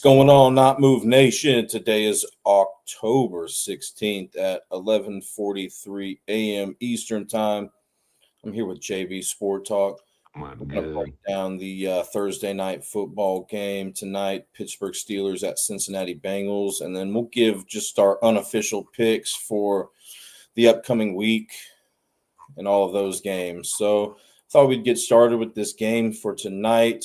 What's going on, Not Move Nation? Today is October 16th at 11:43 a.m. Eastern Time. I'm here with JB Sport Talk. I'm We're going to break good. down the Thursday night football game tonight, Pittsburgh Steelers at Cincinnati Bengals, and then we'll give just our unofficial picks for the upcoming week and all of those games. So I thought we'd get started with this game for tonight.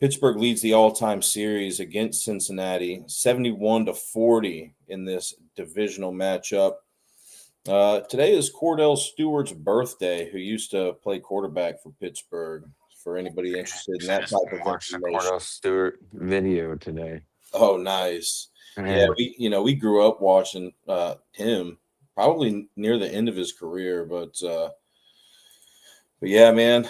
Pittsburgh leads the all-time series against Cincinnati, 71-40 in this divisional matchup. Today is Cordell Stewart's birthday, who used to play quarterback for Pittsburgh. For anybody interested in I that just type of watched the information. Cordell Stewart video today. Oh, nice. Yeah, Man, we grew up watching him probably near the end of his career, but yeah, man.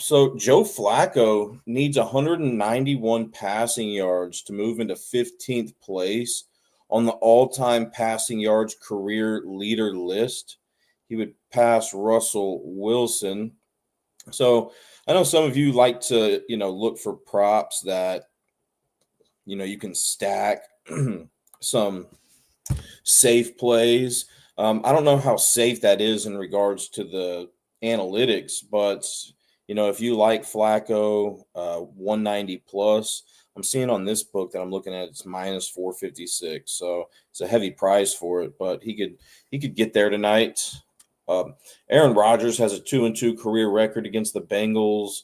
So Joe Flacco needs 191 passing yards to move into 15th place on the all-time passing yards career leader list. He would pass Russell Wilson. So I know some of you like to, look for props that, you can stack some safe plays. I don't know how safe that is in regards to the analytics, but if you like Flacco, 190 plus, I'm seeing on this book that I'm looking at it's minus 456, so it's a heavy price for it, but he could get there tonight. Aaron Rodgers has a 2-2 career record against the Bengals,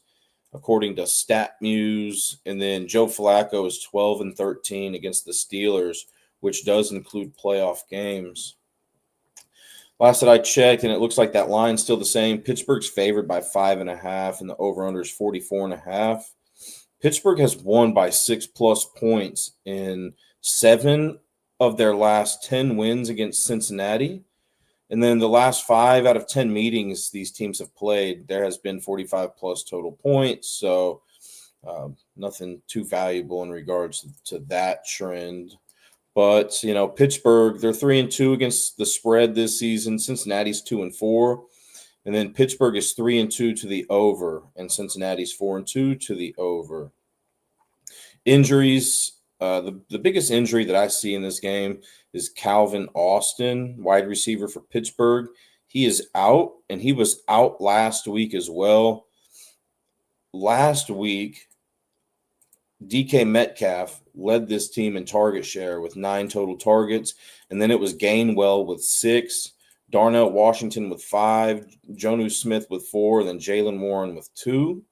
according to StatMuse, and then Joe Flacco is 12-13 against the Steelers, which does include playoff games. Last that I checked, and it looks like that line's still the same. Pittsburgh's favored by 5.5, and the over/under is 44.5. Pittsburgh has won by 6+ points in 7 of their last 10 wins against Cincinnati. And then the last 5 out of 10 meetings these teams have played, there has been 45+ total points. So nothing too valuable in regards to that trend. But, Pittsburgh, they're 3-2 against the spread this season. Cincinnati's 2-4. And then Pittsburgh is 3-2 to the over, and Cincinnati's 4-2 to the over. Injuries, the biggest injury that I see in this game is Calvin Austin, wide receiver for Pittsburgh. He is out, and he was out last week as well. Last week, DK Metcalf led this team in target share with 9 total targets, and then it was Gainwell with 6, Darnell Washington with 5, Jonnu Smith with 4, and then Jalen Warren with 2.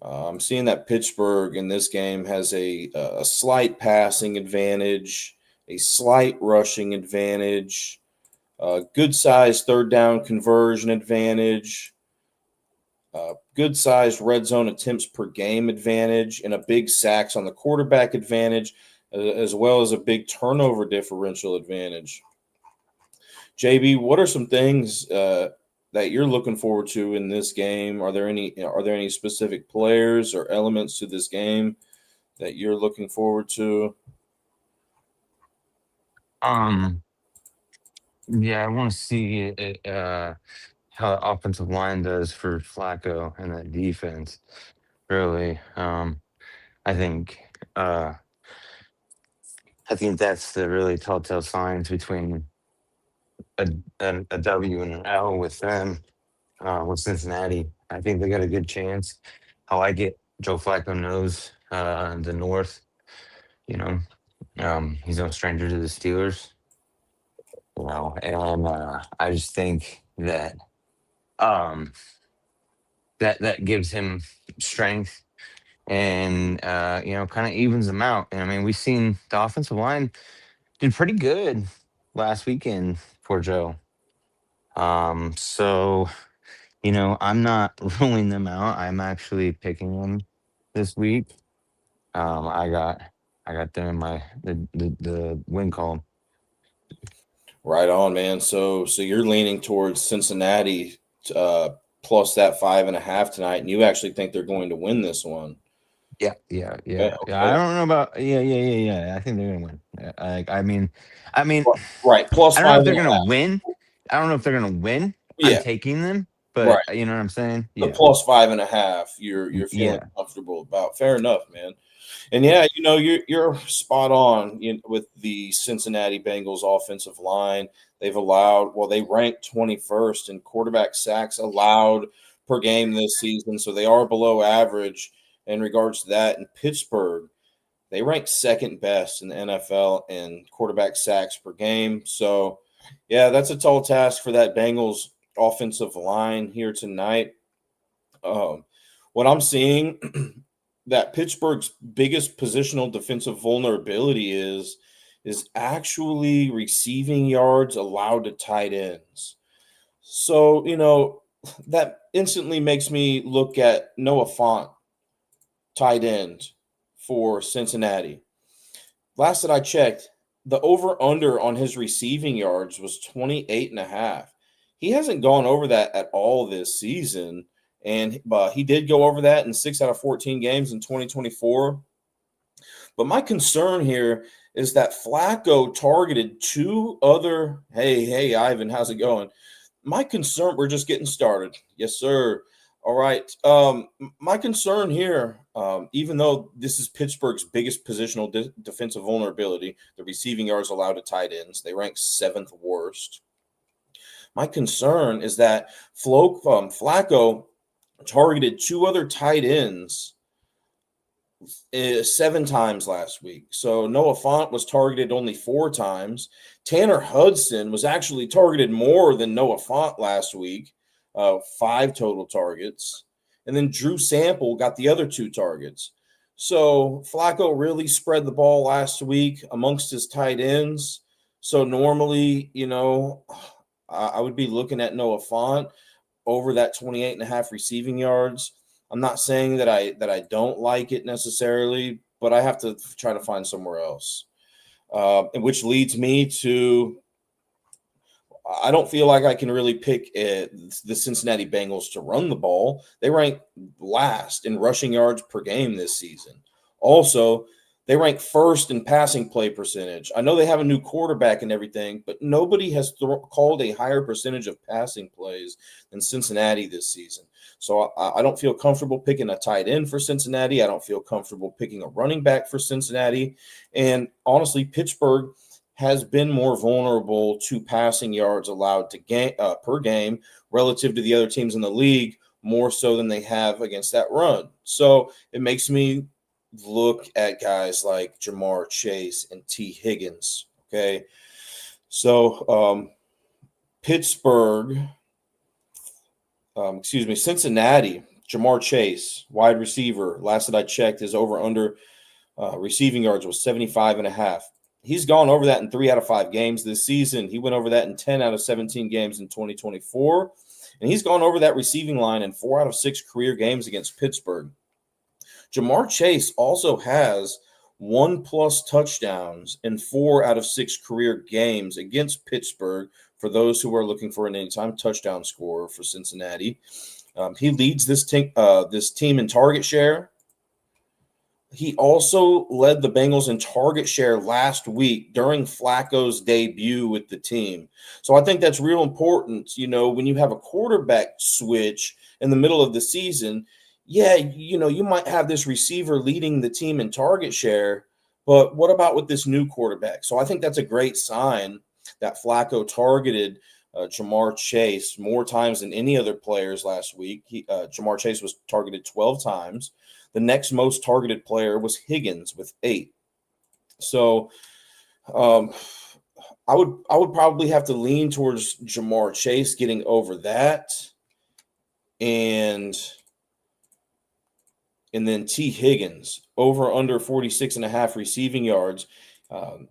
I'm seeing that Pittsburgh in this game has a slight passing advantage, a slight rushing advantage, good size third down conversion advantage, good size red zone attempts per game advantage, and a big sacks on the quarterback advantage, as well as a big turnover differential advantage. JB, what are some things that you're looking forward to in this game? Are there any specific players or elements to this game that you're looking forward to? yeah, I want to see how the offensive line does for Flacco and that defense. Really, I think uh, I think that's the really telltale signs between a W and an L with them. With Cincinnati, I think they got a good chance. How I get Joe Flacco knows the North. You know, he's no stranger to the Steelers. And I just think that um, that gives him strength and kind of evens them out. And I mean, we've seen the offensive line did pretty good last weekend for Joe. So I'm not ruling them out. I'm actually picking them this week. I got them in the win column. Right on, man. So you're leaning towards Cincinnati plus that 5.5 tonight, and you actually think they're going to win this one. Yeah, yeah, Okay, yeah, yeah. I okay. don't know about yeah. I think they're gonna win. I mean, Right. Plus I don't know five if and they're a gonna half. win. I don't know if they're gonna win. I'm Yeah. taking them, but Right. you know what I'm saying? The Yeah. plus 5.5, you're feeling Yeah. comfortable about. Fair enough, man. And yeah, you're spot on with the Cincinnati Bengals offensive line. They ranked 21st in quarterback sacks allowed per game this season, so they are below average in regards to that. In Pittsburgh, they ranked second best in the NFL in quarterback sacks per game. So, yeah, that's a tall task for that Bengals offensive line here tonight. Um, what I'm seeing that Pittsburgh's biggest positional defensive vulnerability is actually receiving yards allowed to tight ends. So, that instantly makes me look at Noah Fant, tight end for Cincinnati. Last that I checked, the over under on his receiving yards was 28 and a half. He hasn't gone over that at all this season. And but he did go over that in 6 out of 14 games in 2024. But my concern here is that Flacco targeted two other. Hey, Ivan, how's it going? My concern, we're just getting started. Yes, sir. All right. My concern here, even though this is Pittsburgh's biggest positional defensive vulnerability, the receiving yards allowed to tight ends, they rank seventh worst. My concern is that Flacco targeted two other tight ends 7 times last week. So Noah Fant was targeted only 4 times. Tanner Hudson was actually targeted more than Noah Fant last week, 5 total targets. And then Drew Sample got the other 2 targets. So Flacco really spread the ball last week amongst his tight ends. So normally, I would be looking at Noah Fant over that 28 and a half receiving yards. I'm not saying that I don't like it necessarily, but I have to try to find somewhere else. And which leads me to I don't feel like I can really pick the Cincinnati Bengals to run the ball. They rank last in rushing yards per game this season. Also, they rank first in passing play percentage. I know they have a new quarterback and everything, but nobody has called a higher percentage of passing plays than Cincinnati this season. So I don't feel comfortable picking a tight end for Cincinnati. I don't feel comfortable picking a running back for Cincinnati. And honestly, Pittsburgh has been more vulnerable to passing yards allowed to per game relative to the other teams in the league, more so than they have against that run. So it makes me look at guys like Jamar Chase and T. Higgins. Okay. So Cincinnati, Jamar Chase, wide receiver. Last that I checked, his over under receiving yards was 75 and a half. He's gone over that in 3 out of 5 games this season. He went over that in 10 out of 17 games in 2024. And he's gone over that receiving line in 4 out of 6 career games against Pittsburgh. Jamar Chase also has 1+ touchdowns in 4 out of 6 career games against Pittsburgh for those who are looking for an anytime touchdown scorer for Cincinnati. He leads this team in target share. He also led the Bengals in target share last week during Flacco's debut with the team. So I think that's real important. When you have a quarterback switch in the middle of the season, yeah, you might have this receiver leading the team in target share, but what about with this new quarterback? So I think that's a great sign that Flacco targeted Jamar Chase more times than any other players last week. Jamar Chase was targeted 12 times. The next most targeted player was Higgins with 8. So I would probably have to lean towards Jamar Chase getting over that. And then T. Higgins over under 46 and a half receiving yards.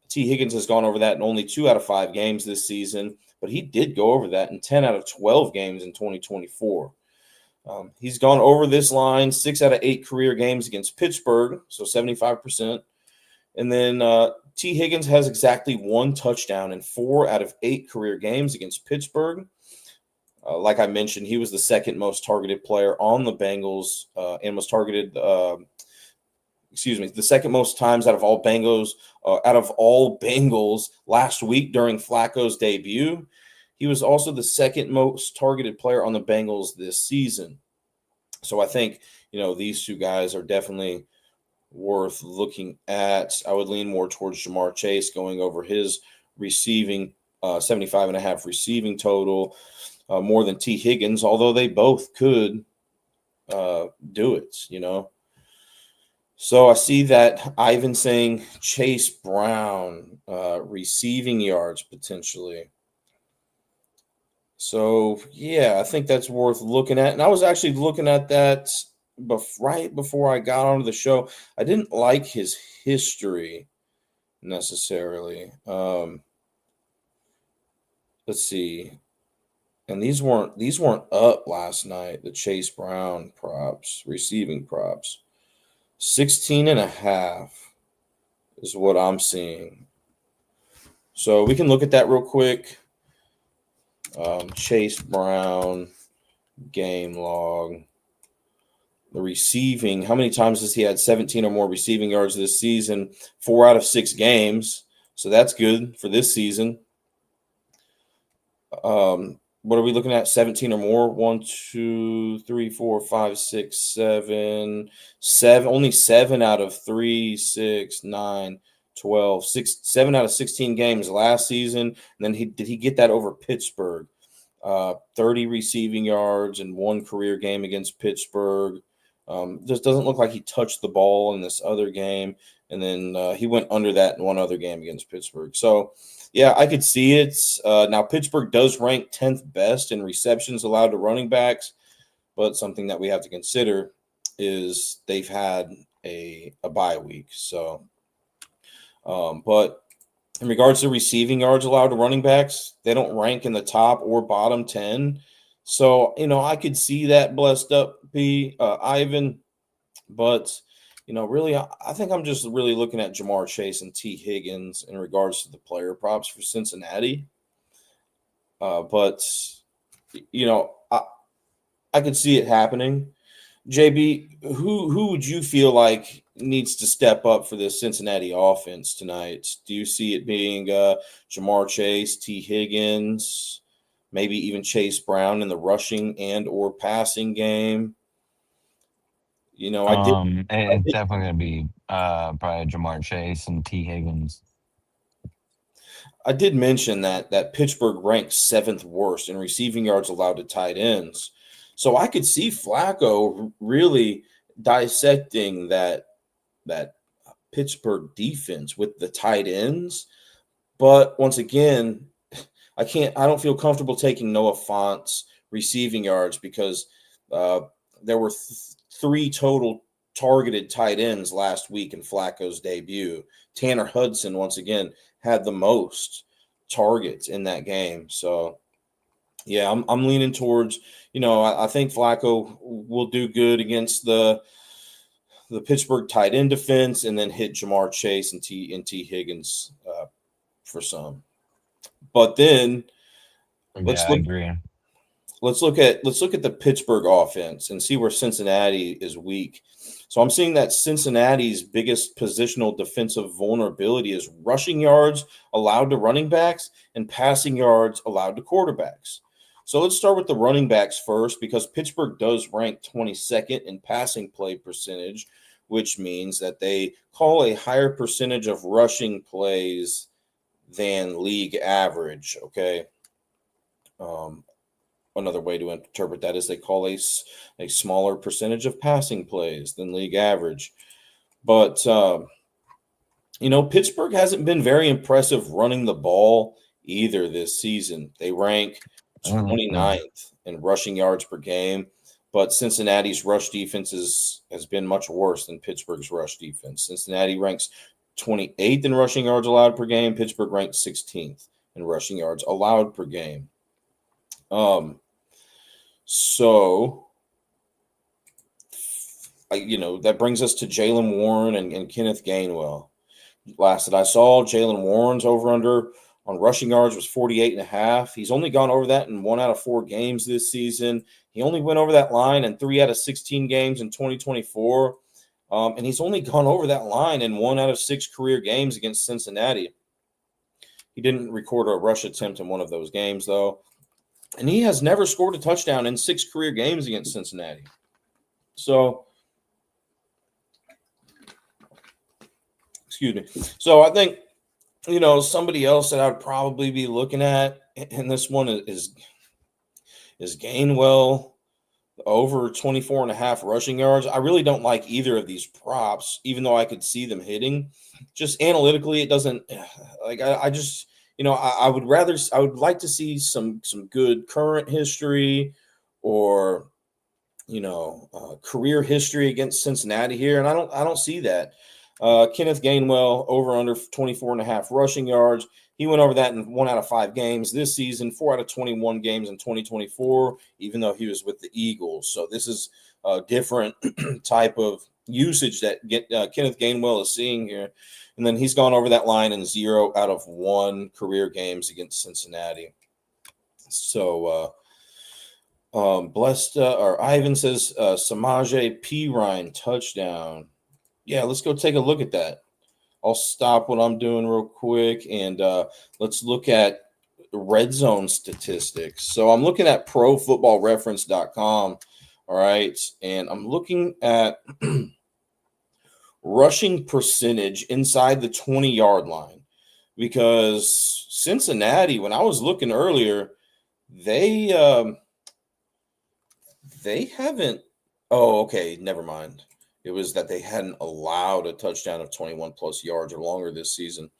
T. Higgins has gone over that in only 2 out of 5 games this season, but he did go over that in 10 out of 12 games in 2024. He's gone over this line 6 out of 8 career games against Pittsburgh, so 75%. And then T. Higgins has exactly 1 touchdown in 4 out of 8 career games against Pittsburgh. Like I mentioned, he was the second most targeted player on the Bengals and was targeted, the second most times out of all Bengals last week during Flacco's debut. He was also the second most targeted player on the Bengals this season. So I think, these two guys are definitely worth looking at. I would lean more towards Jamar Chase going over his receiving 75.5 receiving total, more than T. Higgins, although they both could do it. So I see that Ivan saying Chase Brown receiving yards potentially. So yeah, I think that's worth looking at. And I was actually looking at that right before I got onto the show. I didn't like his history necessarily. Let's see. And these weren't up last night, the Chase Brown props, receiving props. 16.5 is what I'm seeing. So we can look at that real quick. Chase Brown game log. The receiving, how many times has he had 17 or more receiving yards this season? 4 out of 6 games. So that's good for this season. What are we looking at? 17 or more? 1, 2, 3, 4, 5, 6, 7. Only 7 out of 3, 6, 9, 12, 7 out of 16 games last season. And then did he get that over Pittsburgh? 30 receiving yards in one career game against Pittsburgh. Just doesn't look like he touched the ball in this other game. And then he went under that in one other game against Pittsburgh. So, yeah, I could see it. Now, Pittsburgh does rank 10th best in receptions allowed to running backs, but something that we have to consider is they've had a bye week. So, but in regards to receiving yards allowed to running backs, they don't rank in the top or bottom 10. So, I could see that blessed up, Ivan, but really, I think I'm just really looking at Jamar Chase and T. Higgins in regards to the player props for Cincinnati. But I could see it happening. JB, who would you feel like needs to step up for this Cincinnati offense tonight? Do you see it being Jamar Chase, T. Higgins, maybe even Chase Brown in the rushing and or passing game? I did. It's definitely gonna be probably Jamar Chase and T. Higgins. I did mention that Pittsburgh ranks 7th worst in receiving yards allowed to tight ends. So I could see Flacco really dissecting that Pittsburgh defense with the tight ends. But once again, I don't feel comfortable taking Noah Fant's receiving yards because there were 3 total targeted tight ends last week in Flacco's debut. Tanner Hudson, once again, had the most targets in that game. So, yeah, I'm leaning towards, I think Flacco will do good against the Pittsburgh tight end defense and then hit Jamar Chase and T. Higgins for some. But then Yeah, I agree. let's look at the Pittsburgh offense and see where Cincinnati is weak. So I'm seeing that Cincinnati's biggest positional defensive vulnerability is rushing yards allowed to running backs and passing yards allowed to quarterbacks. So let's start with the running backs first because Pittsburgh does rank 22nd in passing play percentage, which means that they call a higher percentage of rushing plays than league average, okay? Another way to interpret that is they call a smaller percentage of passing plays than league average. But, Pittsburgh hasn't been very impressive running the ball either this season. They rank 29th in rushing yards per game, but Cincinnati's rush defense has been much worse than Pittsburgh's rush defense. Cincinnati ranks 28th in rushing yards allowed per game. Pittsburgh ranks 16th in rushing yards allowed per game. So, that brings us to Jaylen Warren and Kenneth Gainwell. Last that I saw, Jaylen Warren's over-under on rushing yards was 48.5. He's only gone over that in 1 out of 4 games this season. He only went over that line in 3 out of 16 games in 2024. And he's only gone over that line in 1 out of 6 career games against Cincinnati. He didn't record a rush attempt in one of those games, though. And he has never scored a touchdown in 6 career games against Cincinnati. So, excuse me. So I think, somebody else that I'd probably be looking at in this one is Gainwell, over 24 and a half rushing yards. I really don't like either of these props, even though I could see them hitting. Just analytically, it doesn't like I just I would like to see some good current history or career history against Cincinnati here, and I don't see that. Kenneth Gainwell over under 24 and a half rushing yards. He went over that in 1 out of 5 games this season, 4 out of 21 games in 2024, even though he was with the Eagles. So this is a different type of usage that Kenneth Gainwell is seeing here. And then he's gone over that line in 0 out of 1 career games against Cincinnati. So or Ivan says Samaje Perine touchdown. Yeah, let's go take a look at that. I'll stop what I'm doing real quick and let's look at red zone statistics. So I'm looking at profootballreference.com. All right. And I'm looking at rushing percentage inside the 20-yard line because Cincinnati, when I was looking earlier, they haven't. Oh, okay. Never mind. It was that they hadn't allowed a touchdown of 21 plus yards or longer this season.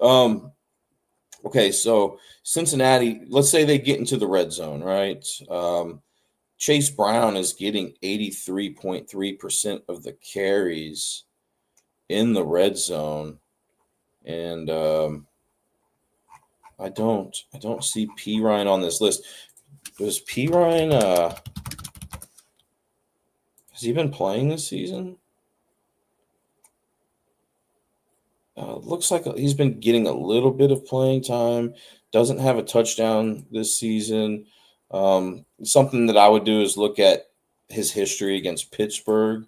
Okay, so Cincinnati, let's say they get into the red zone, right? Chase Brown is getting 83.3% of the carries in the red zone. And I don't see Perine on this list. Was Perine has he been playing this season? Looks like he's been getting a little bit of playing time. Doesn't have a touchdown this season. Something that I would do is look at his history against Pittsburgh.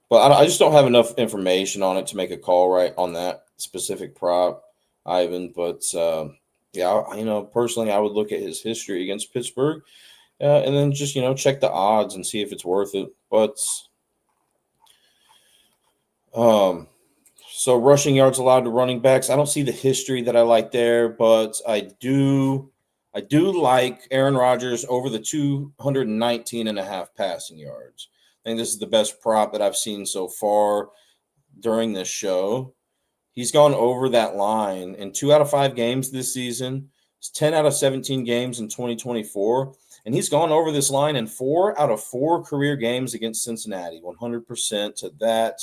But I just don't have enough information on it to make a call right on that specific prop, Ivan. But, personally, I would look at his history against Pittsburgh. And then just, check the odds and see if it's worth it. But so rushing yards allowed to running backs. I don't see the history that I like there, but I do like Aaron Rodgers over the 219 and a half passing yards. I think this is the best prop that I've seen so far during this show. He's gone over that line in 2 out of 5 games this season. It's 10 out of 17 games in 2024. And he's gone over this line in 4 out of 4 career games against Cincinnati, 100% to that.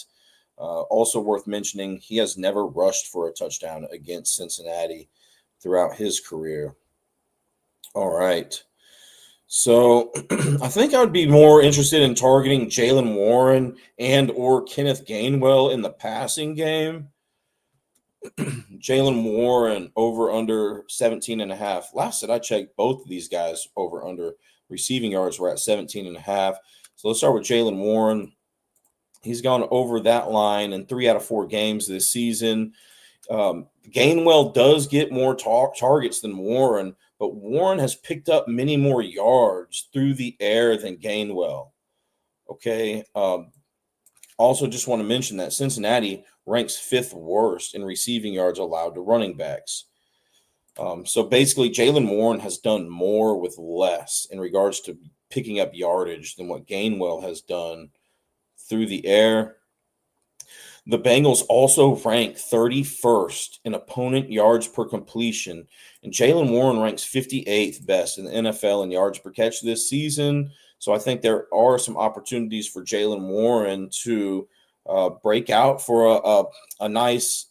Also worth mentioning, he has never rushed for a touchdown against Cincinnati throughout his career. All right. So I think I would be more interested in targeting Jaylen Warren and or Kenneth Gainwell in the passing game. Jaylen Warren over under 17 and a half. Last that I checked, both of these guys over under receiving yards were at 17 and a half. So let's start with Jaylen Warren. He's gone over that line in 3 out of 4 games this season. Gainwell does get more targets than Warren, but Warren has picked up many more yards through the air than Gainwell. Okay. Also, just want to mention that Cincinnati ranks 5th worst in receiving yards allowed to running backs. So basically, Jaylen Warren has done more with less in regards to picking up yardage than what Gainwell has done through the air. The Bengals also rank 31st in opponent yards per completion, and Jaylen Warren ranks 58th best in the NFL in yards per catch this season. So I think there are some opportunities for Jaylen Warren to break out for a nice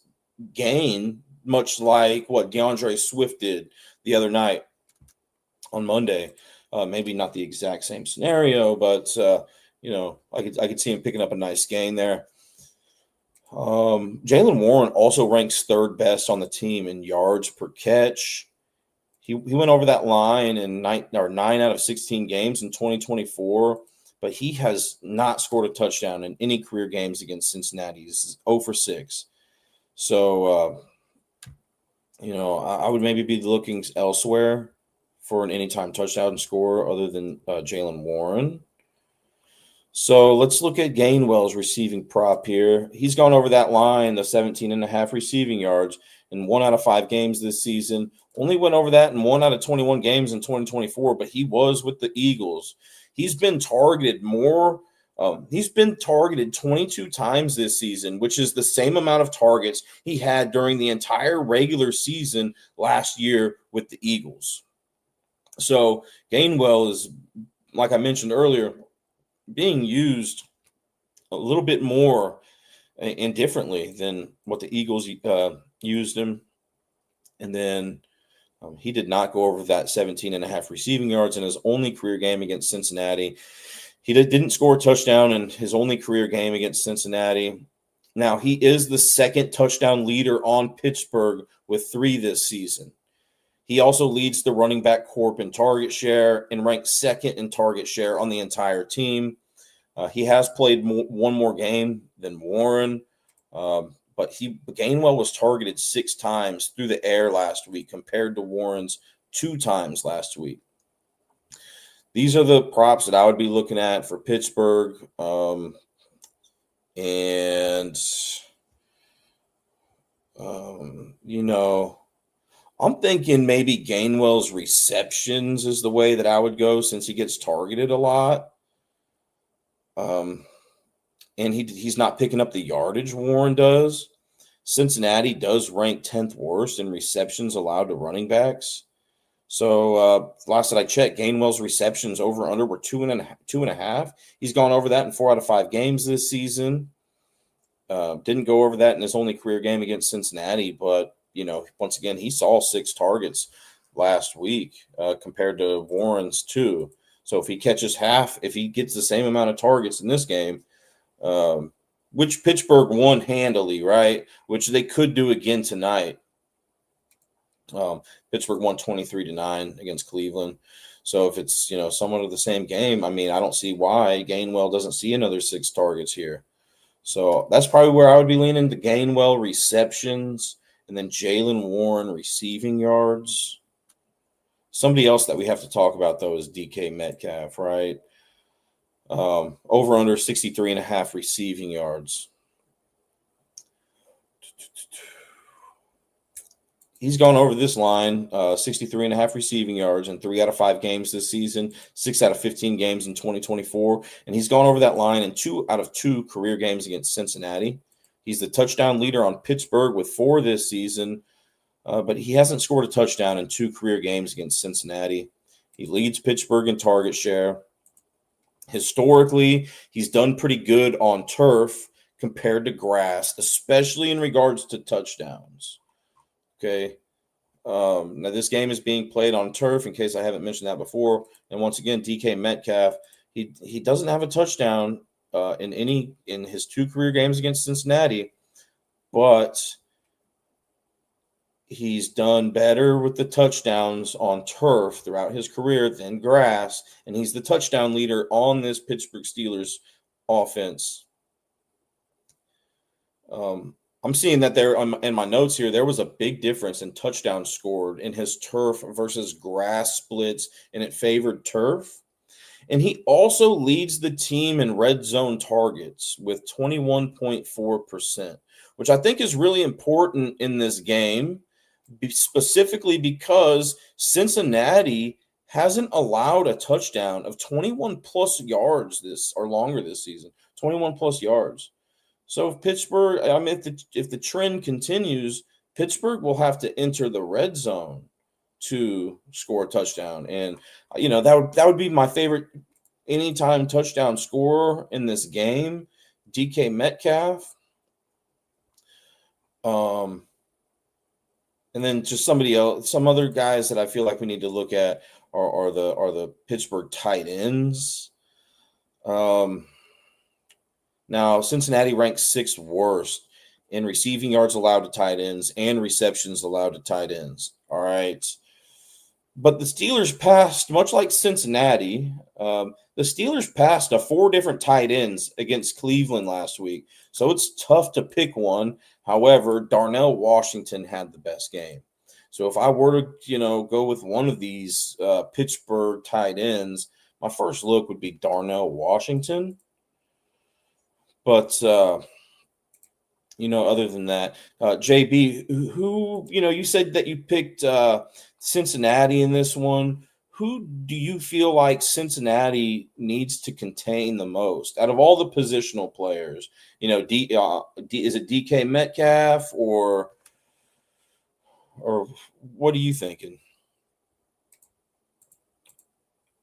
gain, much like what DeAndre Swift did the other night on Monday. Maybe not the exact same scenario, but I could see him picking up a nice gain there. Jaylen Warren also ranks 3rd best on the team in yards per catch. He went over that line in 9 out of 16 games in 2024, but he has not scored a touchdown in any career games against Cincinnati. This is 0 for 6. So I would maybe be looking elsewhere for an anytime touchdown scorer other than Jalen Warren. So let's look at Gainwell's receiving prop here. He's gone over that line, the 17 and a half receiving yards in 1 out of 5 games this season. Only went over that in 1 out of 21 games in 2024, but he was with the Eagles. He's been targeted more. He's been targeted 22 times this season, which is the same amount of targets he had during the entire regular season last year with the Eagles. So Gainwell is, like I mentioned earlier, being used a little bit more and differently than what the Eagles used him. And then he did not go over that 17 and a half receiving yards in his only career game against Cincinnati. He didn't score a touchdown in his only career game against Cincinnati. Now, he is the second touchdown leader on Pittsburgh with 3 this season. He also leads the running back corp in target share and ranks second in target share on the entire team. He has played one more game than Warren, but Gainwell was targeted 6 times through the air last week compared to Warren's 2 times last week. These are the props that I would be looking at for Pittsburgh. I'm thinking maybe Gainwell's receptions is the way that I would go since he gets targeted a lot. And he's not picking up the yardage Warren does. Cincinnati does rank 10th worst in receptions allowed to running backs. So last that I checked, Gainwell's receptions over under were 2.5. He's gone over that in 4 out of 5 games this season. Didn't go over that in his only career game against Cincinnati, but once again, he saw 6 targets last week compared to Warren's 2. So if he catches half, if he gets the same amount of targets in this game, which Pittsburgh won handily, right? Which they could do again tonight. Pittsburgh won 23-9 against Cleveland. So if it's, somewhat of the same game, I mean, I don't see why Gainwell doesn't see another 6 targets here. So that's probably where I would be leaning to Gainwell receptions and then Jalen Warren receiving yards. Somebody else that we have to talk about, though, is DK Metcalf, right? Over under 63.5 receiving yards. He's gone over this line, 63.5 receiving yards in 3 out of 5 games this season, 6 out of 15 games in 2024. And he's gone over that line in 2 out of 2 career games against Cincinnati. He's the touchdown leader on Pittsburgh with 4 this season, but he hasn't scored a touchdown in 2 career games against Cincinnati. He leads Pittsburgh in target share. Historically, he's done pretty good on turf compared to grass, especially in regards to touchdowns. Okay. Now this game is being played on turf in case I haven't mentioned that before. And once again, DK Metcalf, he doesn't have a touchdown in his 2 career games against Cincinnati, but he's done better with the touchdowns on turf throughout his career than grass, and he's the touchdown leader on this Pittsburgh Steelers offense. I'm seeing that there in my notes here, there was a big difference in touchdowns scored in his turf versus grass splits, and it favored turf. And he also leads the team in red zone targets with 21.4%, which I think is really important in this game, specifically because Cincinnati hasn't allowed a touchdown of 21 plus yards longer this season, 21 plus yards. So if Pittsburgh, if the trend continues, Pittsburgh will have to enter the red zone to score a touchdown, and that would be my favorite anytime touchdown scorer in this game, DK Metcalf. And then just somebody else, some other guys that I feel like we need to look at are the Pittsburgh tight ends. Now, Cincinnati ranks 6th worst in receiving yards allowed to tight ends and receptions allowed to tight ends. All right. But the Steelers passed, much like Cincinnati, the Steelers passed 4 different tight ends against Cleveland last week. So it's tough to pick one. However, Darnell Washington had the best game. So if I were to, go with one of these Pittsburgh tight ends, my first look would be Darnell Washington. But other than that, JB, you said that you picked Cincinnati in this one. Who do you feel like Cincinnati needs to contain the most out of all the positional players? Is it DK Metcalf or what are you thinking?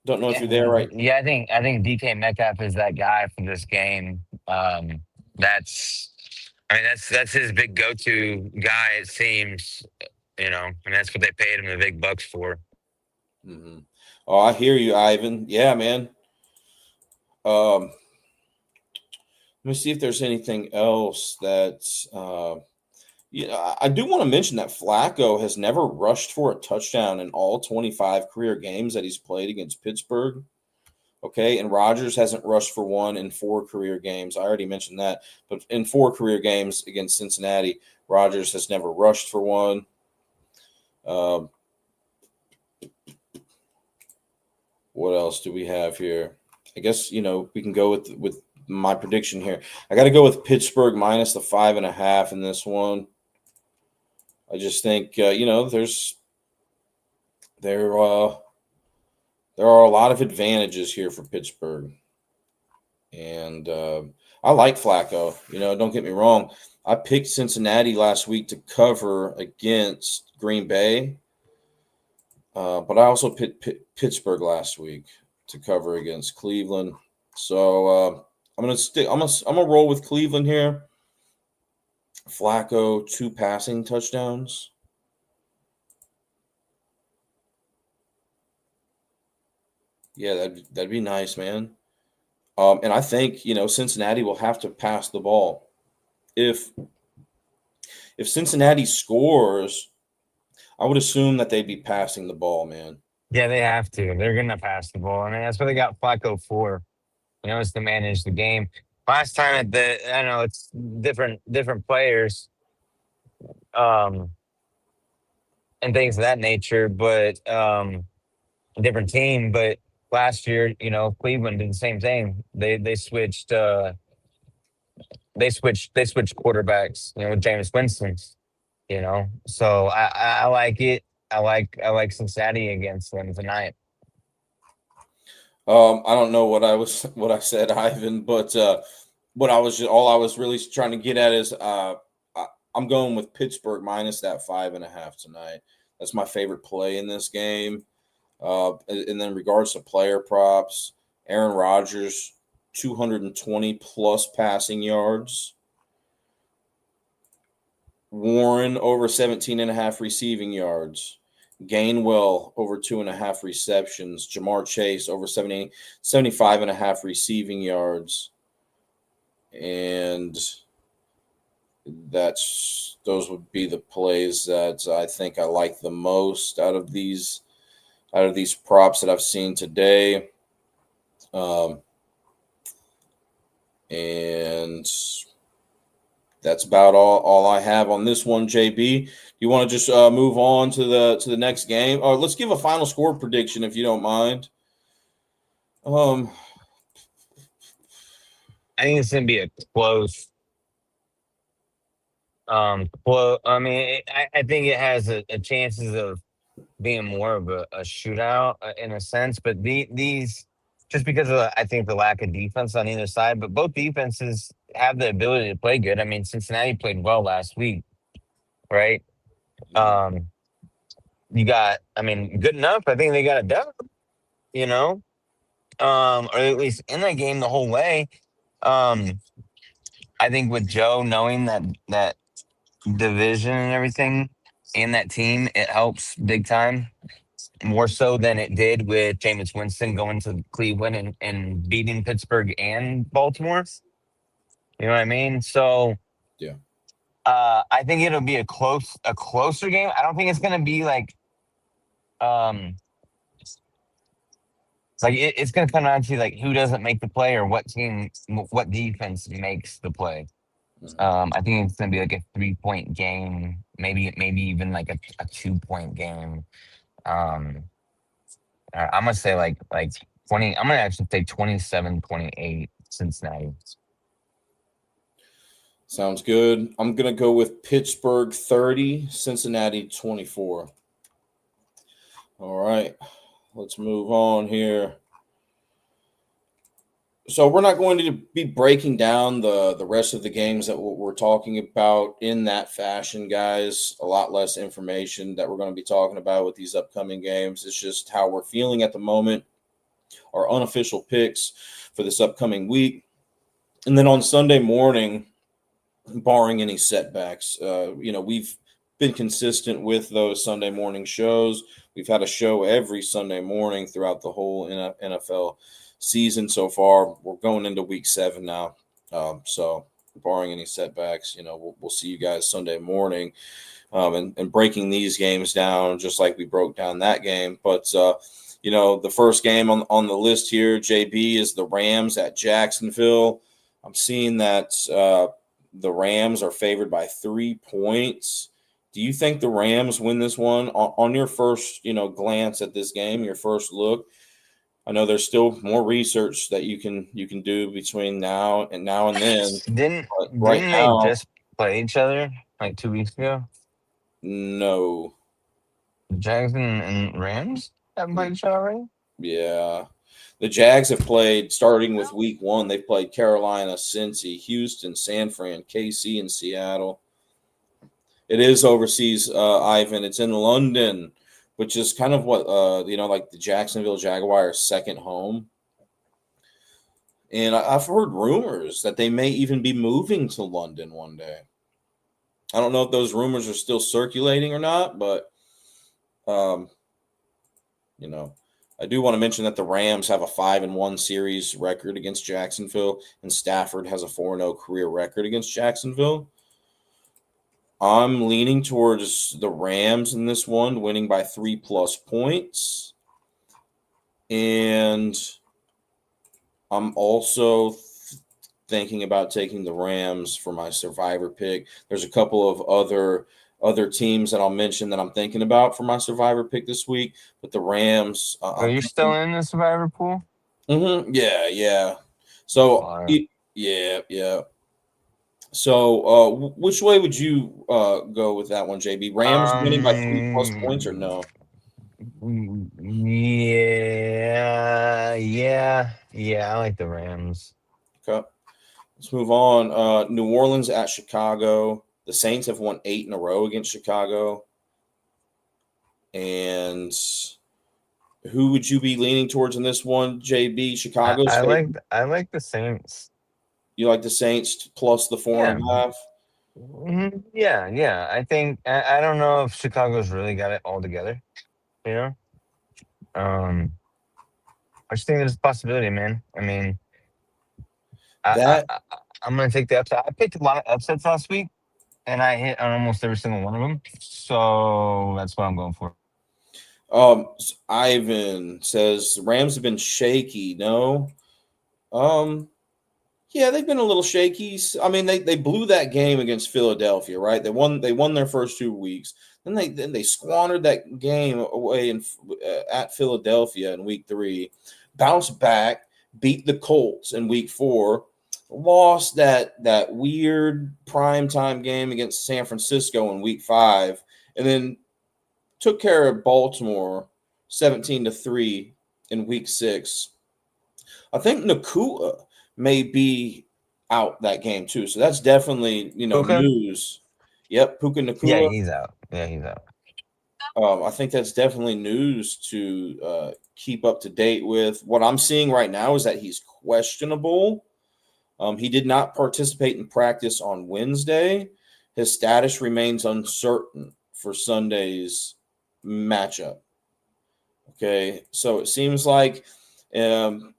Don't know if you're there right. Yeah, I think DK Metcalf is that guy for this game. That's I mean that's his big go-to guy. It seems, and that's what they paid him the big bucks for. Mm-hmm. Oh, I hear you, Ivan. Yeah, man. Let me see if there's anything else that's. I do want to mention that Flacco has never rushed for a touchdown in all 25 career games that he's played against Pittsburgh. Okay, and Rodgers hasn't rushed for one in 4 career games. I already mentioned that, but in 4 career games against Cincinnati, Rodgers has never rushed for one. Um, what else do we have here? I guess we can go with my prediction here. I got to go with Pittsburgh minus the 5.5 in this one. I just think there there are a lot of advantages here for Pittsburgh, and I like Flacco. Don't get me wrong. I picked Cincinnati last week to cover against Green Bay, but I also picked Pittsburgh last week to cover against Cleveland. So I'm gonna stick. I'm gonna roll with Cleveland here. Flacco 2 passing touchdowns. Yeah, that'd be nice, man. And I think Cincinnati will have to pass the ball. If if Cincinnati scores, I would assume that they'd be passing the ball, man. Yeah, they have to. They're gonna pass the ball. I mean, that's what they got Flacco for. Is to manage the game. Last time at I don't know, it's different players, um, and things of that nature, but different team. But last year, Cleveland did the same thing. They switched quarterbacks. With Jameis Winston. So I like it. I like Cincinnati against them tonight. I don't know what I said, Ivan, but all I was really trying to get at is I'm going with Pittsburgh minus that 5.5 tonight. That's my favorite play in this game. And then in regards to player props, Aaron Rodgers 220 plus passing yards. Warren over 17.5 receiving yards. Gainwell over 2.5 receptions. Jamar Chase over 75.5 receiving yards. And those would be the plays that I think I like the most out of these props that I've seen today. And that's about all I have on this one, JB. You want to just move on to the next game? Or let's give a final score prediction if you don't mind. I think it's gonna be a close. I mean, I think it has a chances of being more of a shootout in a sense, but these just because of I think the lack of defense on either side, but both defenses have the ability to play good. I mean, Cincinnati played well last week, right? Um, you got, I mean, good enough. I think they got a dub, you know, or at least in that game the whole way. Um, I think with Joe knowing that division and everything and that team, it helps big time. More so than it did with Jameis Winston going to Cleveland and beating Pittsburgh and Baltimore. You know what I mean? So Yeah. I think it'll be a closer game. I don't think it's gonna be um it's gonna come down to like who doesn't make the play or what defense makes the play. Mhm. I think it's gonna be like a 3 point game, maybe even like a 2 point game. Um, I'm gonna say like 20. I'm gonna actually say 27-28 Cincinnati. Sounds good. I'm going to go with Pittsburgh 30, Cincinnati 24. All right. Let's move on here. So we're not going to be breaking down the rest of the games that we're talking about in that fashion, guys. A lot less information that we're going to be talking about with these upcoming games. It's just how we're feeling at the moment, our unofficial picks for this upcoming week. And then on Sunday morning, barring any setbacks, we've been consistent with those Sunday morning shows. We've had a show every Sunday morning throughout the whole NFL season so far. We're going into week 7 now. So, barring any setbacks, we'll see you guys Sunday morning, and breaking these games down just like we broke down that game. But, the first game on the list here, JB, is the Rams at Jacksonville. I'm seeing that the Rams are favored by 3 points. Do you think the Rams win this one? On your first, glance at this game, your first look, I know there's still more research that you can do between now and then. Didn't But right didn't they now, just play each other like 2 weeks ago? no. Jags and Rams haven't played each other already. Yeah. The Jags have played, starting with week 1, they've played Carolina, Cincy, Houston, San Fran, KC, and Seattle. It is overseas, Ivan. It's in London, which is kind of what like the Jacksonville Jaguars' second home. And I've heard rumors that they may even be moving to London one day. I don't know if those rumors are still circulating or not, but um, you know, I do want to mention that the Rams have a 5-1 series record against Jacksonville, and Stafford has a 4-0 career record against Jacksonville. I'm leaning towards the Rams in this one, winning by 3+ points. And I'm also thinking about taking the Rams for my survivor pick. There's a couple of other teams that I'll mention that I'm thinking about for my survivor pick this week, but the Rams, Are I'm you still thinking. in the survivor pool? Yeah, yeah. So, Fire. yeah, yeah. So, which way would you go with that one, JB? Rams winning by 3+ points or Um. no? Yeah. I like the Rams. Okay, let's move on. New Orleans at Chicago. The Saints have won 8 in a row against Chicago. And who would you be leaning towards in this one, JB? I, Chicago's I like favorite. I like the Saints. You like the Saints plus the four Yeah. and a half? Yeah. I think I don't know if Chicago's really got it all together. You know. Um. I just think there's a possibility, man. I mean, I, I, That I I'm gonna take the upset. I picked a lot of upsets last week, and I hit on almost every single one of them. So that's what I'm going for. Ivan says Rams have been shaky. No. Um, yeah, they've been a little shaky. I mean, they blew that game against Philadelphia, right? They won their first 2 weeks. Then they squandered that game away at Philadelphia in week 3. Bounced back, beat the Colts in week 4. Lost that weird primetime game against San Francisco in week 5, and then took care of Baltimore 17-3 in week 6. I think Nakua may be out that game too. So that's definitely, Puka? news. Yep, Puka Yeah, Nakua. he's out. Yeah, he's out. I think that's definitely news to keep up to date with. What I'm seeing right now is that he's questionable. He did not participate in practice on Wednesday. His status remains uncertain for Sunday's matchup. Okay, so it seems like um,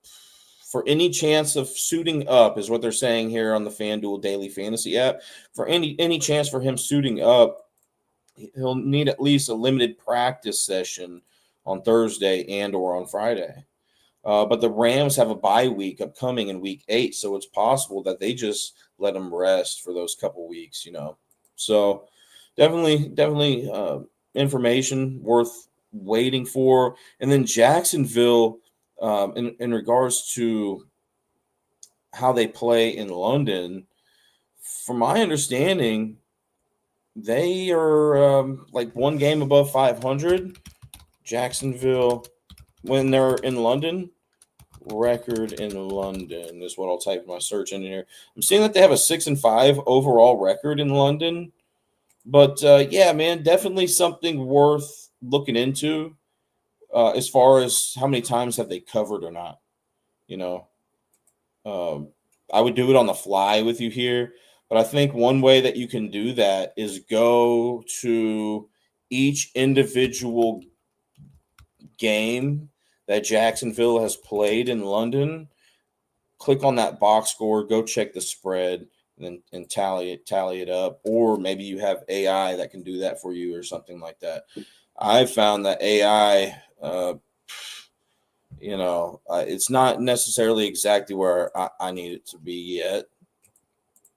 for any chance of suiting up is what they're saying here on the FanDuel Daily Fantasy app. For any chance for him suiting up, he'll need at least a limited practice session on Thursday and or on Friday. But the Rams have a bye week upcoming in week 8, so it's possible that they just let them rest for those couple weeks, So definitely information worth waiting for. And then Jacksonville, in regards to how they play in London, from my understanding, they are like one game above 500. Jacksonville, when they're in London, record in London is what I'll type in my search engine here. I'm seeing that they have a 6-5 overall record in London, but yeah, man, definitely something worth looking into as far as how many times have they covered or not. You know, um, I would do it on the fly with you here, but I think one way that you can do that is go to each individual game that Jacksonville has played in London, click on that box score, go check the spread, and tally it up. Or maybe you have AI that can do that for you or something like that. I've found that AI, it's not necessarily exactly where I need it to be yet.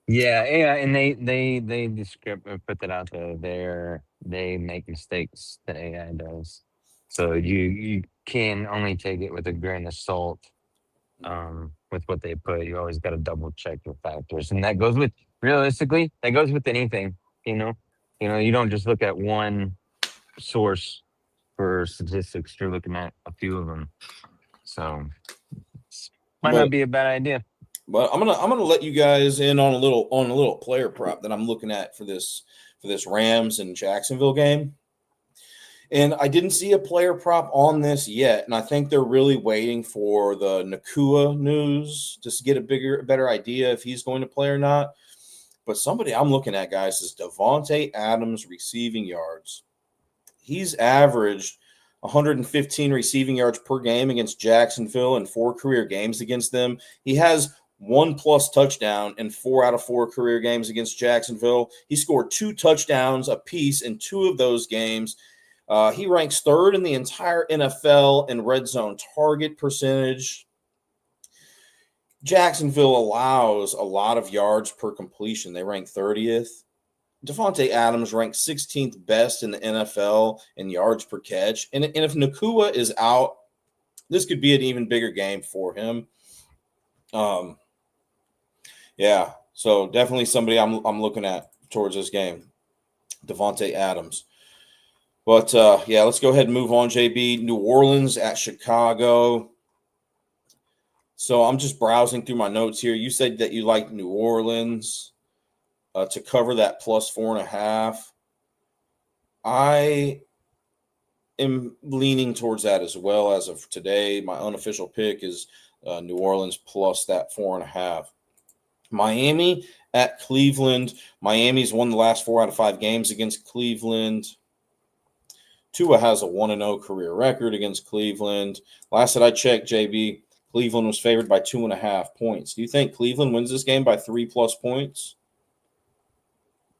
Yeah, and they descript put that out there. They make mistakes. The AI does, so you can only take it with a grain of salt. With what they put, you always got to double check your factors, and that goes with realistically. That goes with anything. You know, you don't just look at one source for statistics. You're looking at a few of them. So might not But be a bad idea. I'm gonna let you guys in on a little player prop that I'm looking at for this Rams and Jacksonville game. And I didn't see a player prop on this yet, and I think they're really waiting for the Nakua news just to get a better idea if he's going to play or not. But somebody I'm looking at, guys, is Devontae Adams receiving yards. He's averaged 115 receiving yards per game against Jacksonville in 4 career games against them. He has 1+ touchdown in 4 out of 4 career games against Jacksonville. He scored 2 touchdowns apiece in 2 of those games. He ranks 3rd in the entire NFL in red zone target percentage. Jacksonville allows a lot of yards per completion. They rank 30th. Devontae Adams ranked 16th best in the NFL in yards per catch. And if Nakua is out, this could be an even bigger game for him. Yeah, so definitely somebody I'm looking at towards this game, Devontae Adams. But yeah, let's go ahead and move on, JB. New Orleans at Chicago. So I'm just browsing through my notes here. You said that you like New Orleans to cover that +4.5. I am leaning towards that as well as of today. My unofficial pick is New Orleans plus that 4.5. Miami at Cleveland. Miami's won the last 4 out of 5 games against Cleveland. Tua has a 1-0 career record against Cleveland. Last that I checked, JB, Cleveland was favored by 2.5 points. Do you think Cleveland wins this game by 3+ points?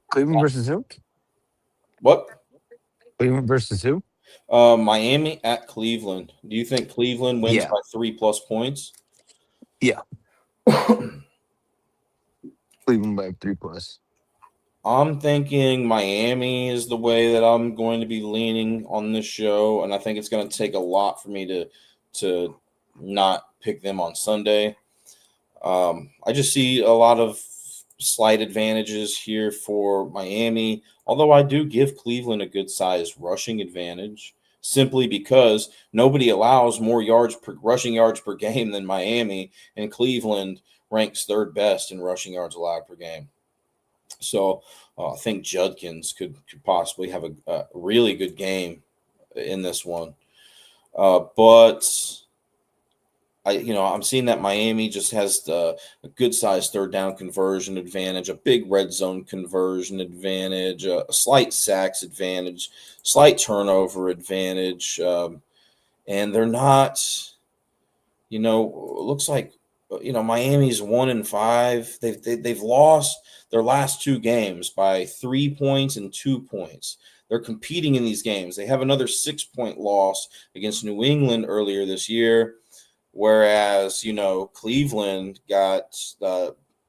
Cleveland versus who? What? Cleveland versus who? Miami at Cleveland. Do you think Cleveland wins Yeah, by 3+ points? yeah. Cleveland by 3+. I'm thinking Miami is the way that I'm going to be leaning on this show, and I think it's going to take a lot for me to not pick them on Sunday. I just see a lot of slight advantages here for Miami, although I do give Cleveland a good sized rushing advantage simply because nobody allows more rushing yards per game than Miami, and Cleveland ranks 3rd best in rushing yards allowed per game. So I think Judkins could possibly have a really good game in this one. But I'm seeing that Miami just has a good sized 3rd down conversion advantage, a big red zone conversion advantage, a slight sacks advantage, slight turnover advantage. And they're not, looks like, Miami's 1-5. They've lost their last 2 games by 3 points and 2 points. They're competing in these games. They have another 6-point loss against New England earlier this year, Whereas, Cleveland got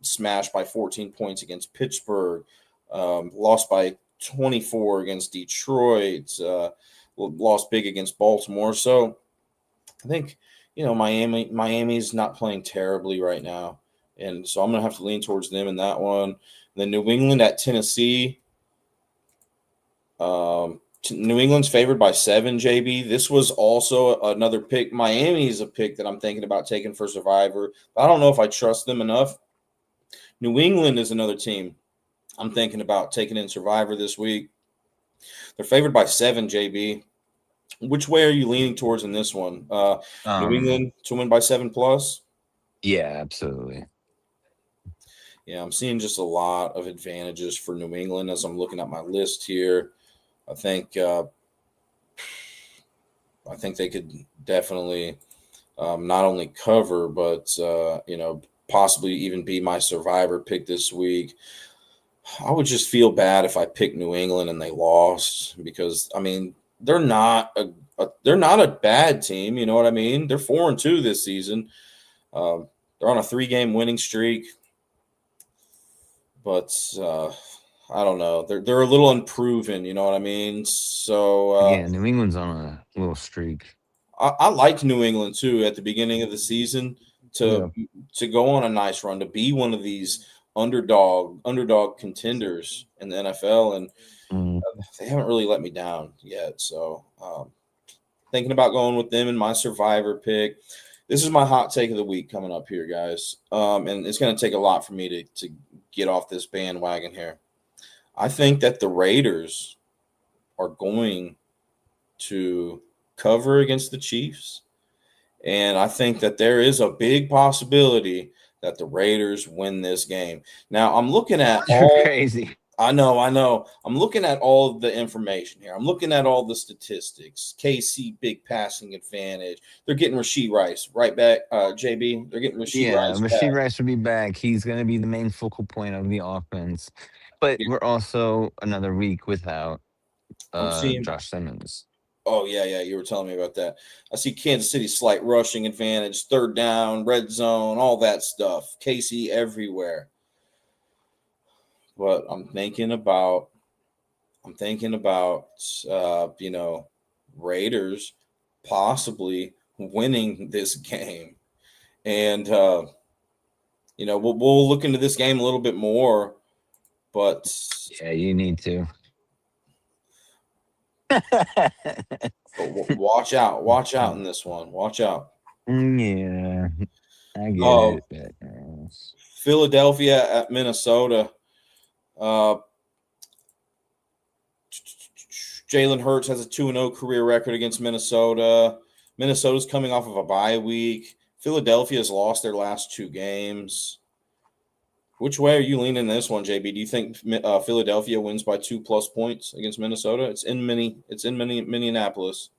smashed by 14 points against Pittsburgh, lost by 24 against Detroit, lost big against Baltimore. So I think, Miami's not playing terribly right now. And so I'm going to have to lean towards them in that one. Then New England at Tennessee. New England's favored by 7, JB. This was also another pick. Miami is a pick that I'm thinking about taking for Survivor. But I don't know if I trust them enough. New England is another team I'm thinking about taking in Survivor this week. They're favored by 7, JB. Which way are you leaning towards in this one? New Um, England to win by 7 plus? yeah, absolutely. Yeah, I'm seeing just a lot of advantages for New England as I'm looking at my list here. I think they could definitely not only cover, but possibly even be my Survivor pick this week. I would just feel bad if I picked New England and they lost because they're not they're not a bad team. You know what I mean? They're 4-2 this season. They're on a 3-game winning streak, but I don't know. They're a little unproven. You know what I mean? So Yeah, New England's on a little streak. I liked New England too at the beginning of the season Yeah. to go on a nice run, to be one of these underdog contenders in the NFL, and Mm, they haven't really let me down yet. So thinking about going with them in my Survivor pick. This is my hot take of the week coming up here, guys, and it's going to take a lot for me to get off this bandwagon here. I think that the Raiders are going to cover against the Chiefs. And I think that there is a big possibility that the Raiders win this game. Now, I'm looking at you're all crazy. I know. I'm looking at all the information here. I'm looking at all the statistics. KC big passing advantage. They're getting Rasheed Rice right back. JB, they're getting Rasheed Yeah, Rice Rasheed back. Rice will be back. He's going to be the main focal point of the offense. But Yeah, we're also another week without I'm seeing. Josh Simmons. Oh yeah. You were telling me about that. I see Kansas City slight rushing advantage, third down, red zone, all that stuff. KC everywhere. But I'm thinking about Raiders possibly winning this game, and we'll look into this game a little bit more, but Yeah, you need to. watch out in this one. Watch out. Yeah, I get Uh, it. But, Philadelphia at Minnesota. Uh, Jalen Hurts has a 2-0 career record against Minnesota. Minnesota's coming off of a bye week. Philadelphia's lost their last 2 games. Which way are you leaning in this one, JB? Do you think Philadelphia wins by 2+ points against Minnesota? It's in Minneapolis.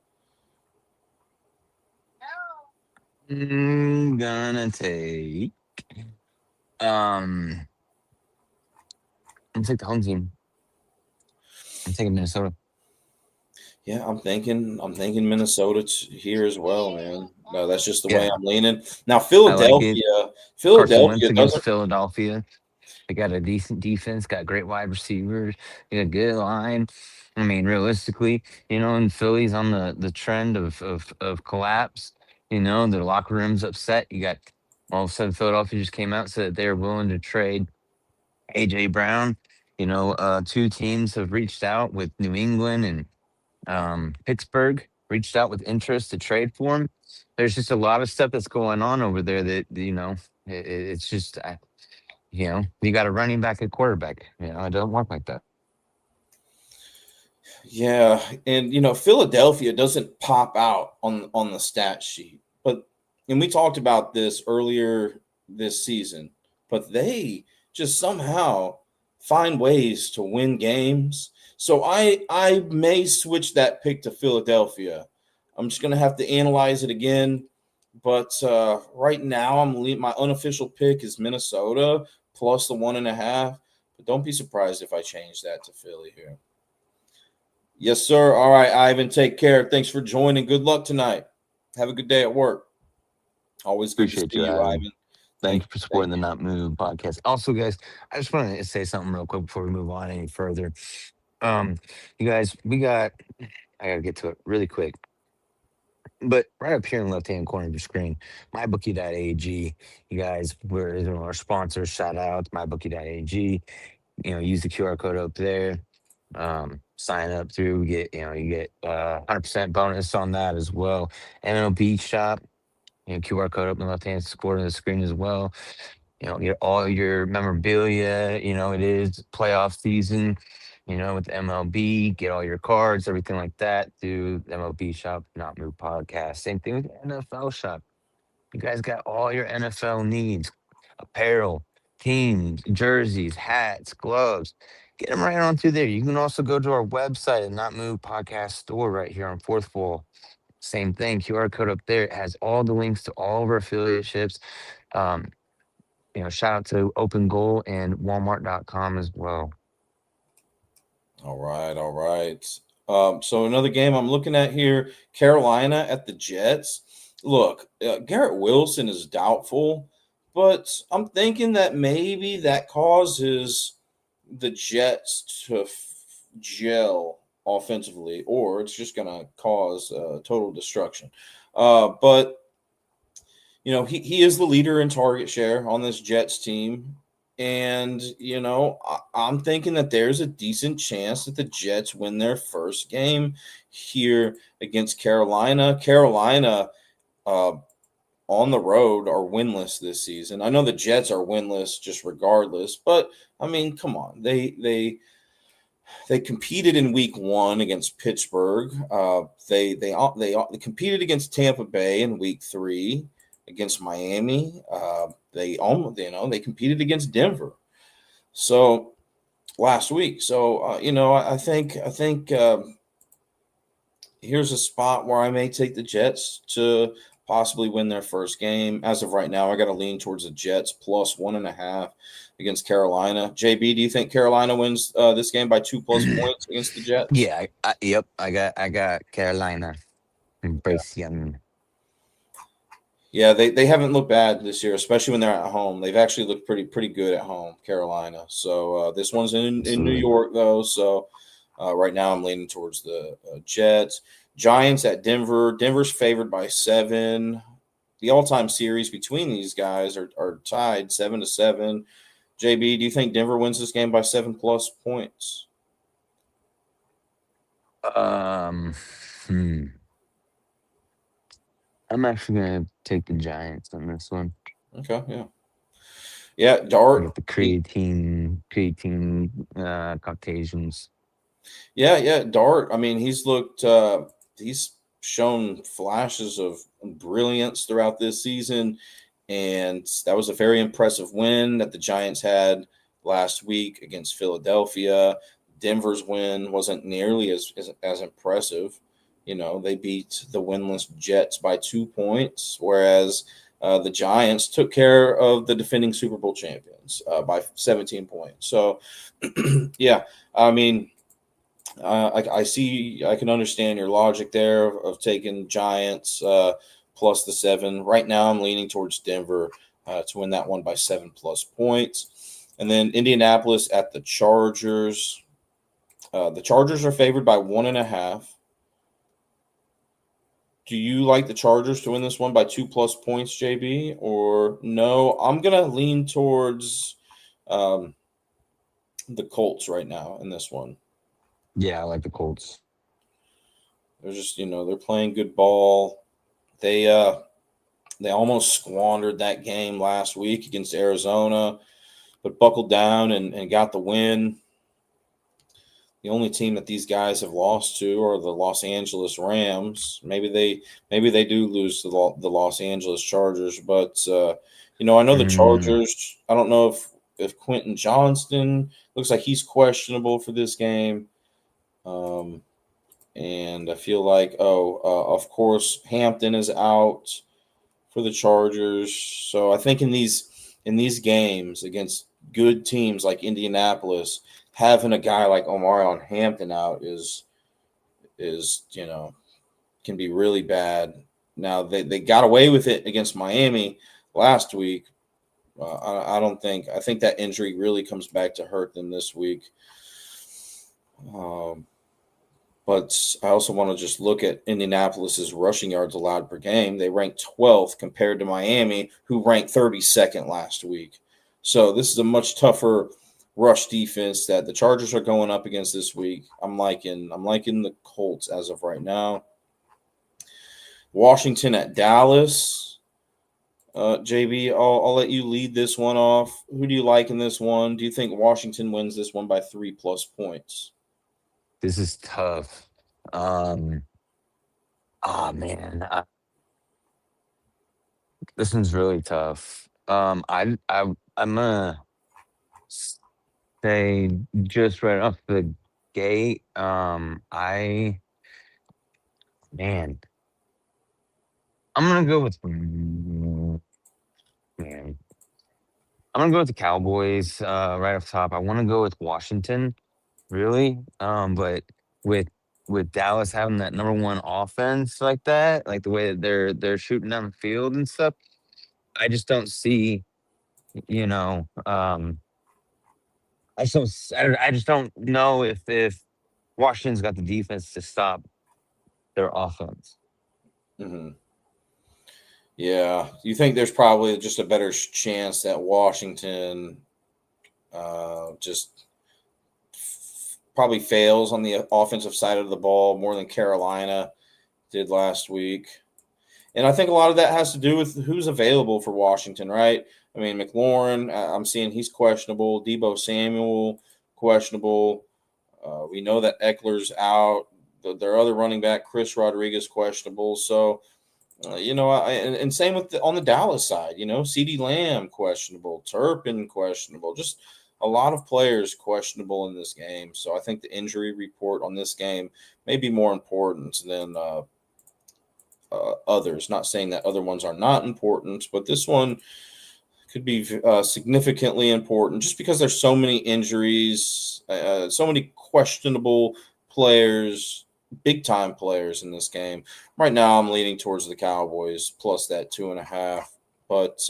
I'm gonna take um I'm take the home team. I'm taking Minnesota. Yeah, I'm thinking Minnesota here as well, man. No, that's just the way Yeah, I'm leaning. Now I like it. Philadelphia, Carson Wentz Philadelphia against doesn't. Philadelphia. They got a decent defense, got great wide receivers, they got a good line. I mean, realistically, and Philly's on the trend of collapse. Their locker room's upset. You got all of a sudden Philadelphia just came out and said that they were willing to trade AJ Brown. Two teams have reached out with New England and Pittsburgh reached out with interest to trade for him. There's just a lot of stuff that's going on over there that it's just you got a running back at quarterback. It doesn't work like that. Yeah, and Philadelphia doesn't pop out on the stat sheet, and we talked about this earlier this season, but they just somehow find ways to win games. So I may switch that pick to Philadelphia. I'm just gonna have to analyze it again, but right now my unofficial pick is Minnesota plus the 1.5. But don't be surprised if I change that to Philly here. Yes, sir. All right, Ivan, take care. Thanks for joining. Good luck tonight. Have a good day at work. Always good to Appreciate see you, you, Ivan. Ivan. Thank Thank you for you. Thank supporting the you. Not Move podcast. Also, guys, I just wanted to say something real quick before we move on any further. Um, you guys, I gotta get to it really quick. But right up here in the left hand corner of your screen, mybookie.ag. You guys, we're our sponsors. Shout out to mybookie.ag. Use the QR code up there. Sign up through. You get 100% bonus on that as well. MLB shop. QR code up in the left hand corner of the screen as well. Get all your memorabilia. It is playoff season. With the MLB, get all your cards, everything like that through the MLB shop, Not Move podcast. Same thing with the NFL shop. You guys got all your NFL needs, apparel, teams, jerseys, hats, gloves. Get them right on through there. You can also go to our website and Not Move podcast store right here on Fourth Wall. Same thing, QR code up there. It has all the links to all of our affiliateships. Um, shout out to Open Goal and Walmart.com as well. All right, all right. So another game I'm looking at here, Carolina at the Jets. Look, Garrett Wilson is doubtful, but I'm thinking that maybe that causes the Jets to gel offensively, or it's just going to cause total destruction. But he is the leader in target share on this Jets team. And, I'm thinking that there's a decent chance that the Jets win their first game here against Carolina. Carolina uh, on the road are winless this season. I know the Jets are winless just regardless, but I mean, come on. They competed in Week 1 against Pittsburgh. They competed against Tampa Bay in Week 3 against Miami. They almost they competed against Denver. So last week. So I think here's a spot where I may take the Jets to possibly win their first game. As of right now, I got to lean towards the Jets plus 1.5 against Carolina. JB, do you think Carolina wins this game by 2+ points against the Jets? Yeah, yep. I got Carolina. Embrace young. Yeah, they haven't looked bad this year, especially when they're at home. They've actually looked pretty good at home, Carolina. So this one's in New Absolutely. York though. So right now I'm leaning towards the Jets. Giants at Denver. Denver's favored by 7. The all-time series between these guys are tied 7-7. JB, do you think Denver wins this game by 7+ points? Um, hmm. I'm actually gonna take the Giants on this one. Okay, yeah, yeah. I get Dart. the creatine Caucasians. Yeah, yeah, Dart. I mean, he's shown flashes of brilliance throughout this season, and that was a very impressive win that the Giants had last week against Philadelphia. Denver's win wasn't nearly as impressive. They beat the winless Jets by 2 points, whereas the Giants took care of the defending Super Bowl champions by 17 points. So, yeah, I mean, I see. I can understand your logic there of taking Giants plus the 7. Right now, I'm leaning towards Denver to win that one by 7+ points, and then Indianapolis at the Chargers. The Chargers are favored by 1.5. Do you like the Chargers to win this one by 2+ points, JB? Or no? I'm gonna lean towards um, the Colts right now in this one. Yeah, I like the Colts. They're just they're playing good ball. They They almost squandered that game last week against Arizona, but buckled down and got the win. The only team that these guys have lost to are the Los Angeles Rams. Maybe they do lose to the Los Angeles Chargers, but I know the Mm, Chargers. I don't know if Quentin Johnston looks like he's questionable for this game. Um, and I feel like of course Hampton is out for the Chargers. So I think in these games against good teams like Indianapolis, having a guy like Omarion Hampton out is can be really bad Now they got away with it against Miami last week. I don't think. I think that injury really comes back to hurt them this week. Um, but I also want to just look at Indianapolis's rushing yards allowed per game. They ranked 12th compared to Miami, who ranked 32nd last week. So this is a much tougher rush defense that the Chargers are going up against this week. I'm liking the Colts as of right now. Washington at Dallas. JB, I'll let you lead this one off. Who do you like in this one? Do you think Washington wins this one by 3+ points? This is tough. Um, oh man, this one's really tough. I'm gonna say just right off the gate. Man, I'm gonna go with man. I'm gonna go with the Cowboys. Right off top, I want to go with Washington. Really, but with with Dallas having that number one offense like that, like the way that they're shooting down the field and stuff, I just don't see. You know, I just don't know if Washington's got the defense to stop their offense. Mm-hmm. Yeah, you think there's probably just a better chance that Washington just probably fails on the offensive side of the ball more than Carolina did last week. And I think a lot of that has to do with who's available for Washington, right? I mean, McLaurin, I'm seeing he's questionable. Debo Samuel, questionable. We know that Eckler's out. Their other running back, Chris Rodriguez, questionable. So, and same with on the Dallas side, CeeDee Lamb, questionable. Turpin, questionable. Just a lot of players questionable in this game. So I think the injury report on this game may be more important than others. Not saying that other ones are not important, but this one could be significantly important just because there's so many injuries, so many questionable players, big time players in this game. Right now, I'm leaning towards the Cowboys plus that 2.5. But